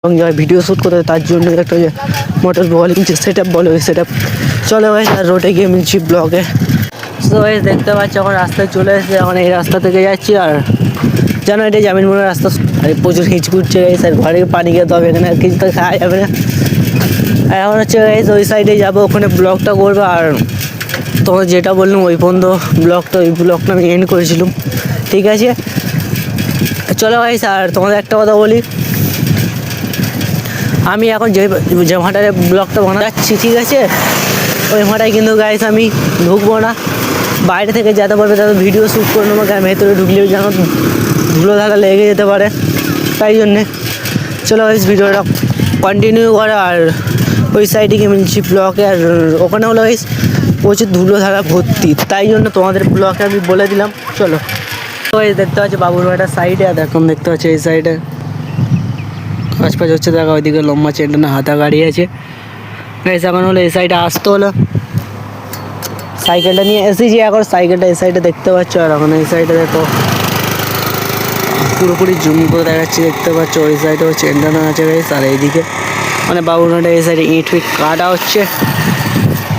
এবং যারা video shoot করতে তার জন্য একটা যে মোটর বলিং যে সেট আপ বলে ওই সেট আপ চলে ভাই আর রোডে গিয়ে মিলছি ব্লগে। তো ভাই দেখতে পাচ্ছি এখন রাস্তায় চলে এসেছে, এখন এই রাস্তা থেকে যাচ্ছি আর জানো এটা জামিনমোড়ের রাস্তা আর প্রচুর হিচকুটছে গাইস আর ঘরে পানি খেতে হবে, এখানে আর কিছু তো খাওয়া যাবে না। আর এখন হচ্ছে গাইস ওই সাইডে যাবো, ওখানে ব্লগটা করবো আর তোমার যেটা বললাম ওই পর্যন্ত ওই ব্লগটা আমি এন্ড করেছিলাম, ঠিক আছে চলো গাইস। আর তোমাদের একটা কথা বলি, আমি এখন যে ভাটারে ব্লগটা বানাচ্ছি ঠিক আছে, ওই ভাটায় কিন্তু গাইস আমি ঢুকবো না, বাইরে থেকে যেতে পারবে তাদের ভিডিও শ্যুট করে নেবো, কারণ ভেতরে ঢুকলেও যেন ধুলো ধারা লেগে যেতে পারে, তাই জন্যে চলো গাইস ভিডিওটা কন্টিনিউ করে। আর ওই সাইডে গিয়ে মিলছি ব্লকে, আর ওখানে হলো গাইস প্রচুর ধুলো ধারা ভর্তি, তাই জন্য তোমাদের ব্লকে আমি বলে দিলাম। চলো গাইস দেখতে পাচ্ছি বাবুর ভাটার সাইডে, আর এখন দেখতে পাচ্ছি এই সাইডে কাজপাজ হচ্ছে, দেখা ওইদিকে লম্বা চেনটা হাতা গাড়ি আছে গাইস। এখন হলো এই সাইডে আসতে হলো, সাইকেলটা নিয়ে এসেছি এখন, সাইকেলটা এই সাইডে দেখতে পাচ্ছ। আর এখন এই সাইডে দেখো পুরোপুরি জুম করে দেখাচ্ছি, দেখতে পাচ্ছ ওই সাইডেও চেনটানা আছে গাইস। আর এইদিকে মানে বাবুরঘাটে এই সাইডে ইট ফিট কাটা হচ্ছে,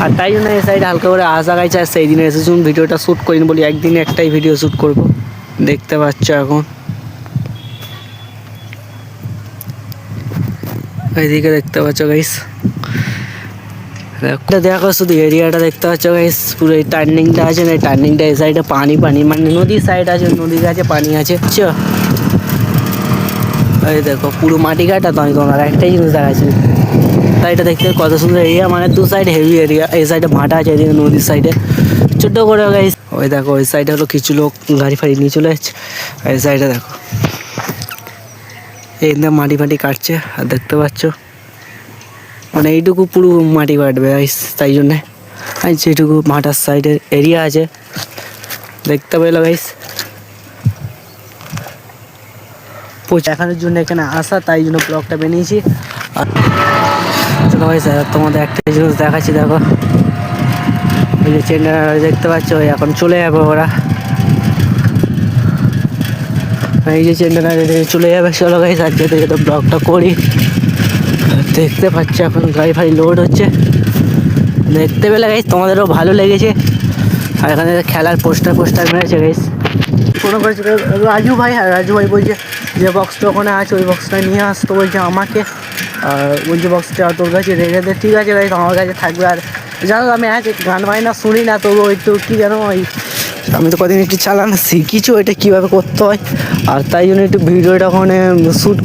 আর তাই জন্য এই সাইডে হালকা করে আসা গাইছে। আর সেই দিনে এসেছি ভিডিওটা শ্যুট করিনি, বলি একদিনে একটাই ভিডিও শ্যুট করবো, দেখতে পাচ্ছ এখন এইদিকে দেখতে পাচ্ছ গাইস। দেখো শুধু এরিয়াটা দেখতে পাচ্ছ গাইস, পুরো এই টার্নিংটা আছে না, এই টার্নিংটা এই সাইডে পানি মানে নদীর সাইড আছে, নদীর কাছে পানি আছে এই দেখো পুরো মাটি কাটা। তো আমি তোমার একটাই জিনিস দেখাচ্ছি, সাইডটা দেখতে কত সুন্দর এরিয়া, মানে দু সাইড হেভি এরিয়া, এই সাইডে ভাটা আছে, এদিকে নদীর সাইডে ছোট্ট করে গাইস। ওই দেখো ওই সাইডে হলো কিছু লোক গাড়ি ফাড়ি নিয়ে চলে যাচ্ছে, এই সাইডে দেখো এই মাটি ফাটি কাটছে। আর দেখতে পাচ্ছ মানে এইটুকু পুরো মাটি কাটবে গাইস, তাই জন্যে আর যেটুকু মাঠার সাইডের এরিয়া আছে দেখতে পেলো গাইস, দেখানোর জন্য এখানে আসা, তাই জন্য ব্লগটা বানিয়েছি। আর চলো ভাই স্যার তোমাদের একটা জিনিস দেখাচ্ছি, দেখো ওই যে চেন্ডারা দেখতে পাচ্ছ, এখন চলে যাবে ওরা, এই যে চেন্ডারা চলে যাবে। চলো গাইস আর যেতে যেতে ব্লগটা করি, দেখতে পাচ্ছ এখন গাড়ি ফাড়ি লোড হচ্ছে, দেখতে পেলে গাইস তোমাদেরও ভালো লেগেছে। আর এখানে খেলার পোস্টার মেরেছে গাইস, কোনো করেছে রাজু ভাই। আর রাজু ভাই বলছে যে বক্সটা ওখানে আছে ওই বক্সটা নিয়ে আসতো বলছে আমাকে, আর বলছে বক্সটা তোর কাছে রেখে দে, ঠিক আছে গাইস আমার কাছে থাকবে। আর জানো আমি গান বাজনা শুনি না, তবু একটু কী জানো ওই আমি তো কদিন একটু চালানো শিখিছি ওইটা কীভাবে করতে হয়, আর তাই জন্য একটু ভিডিওটা ওখানে শ্যুট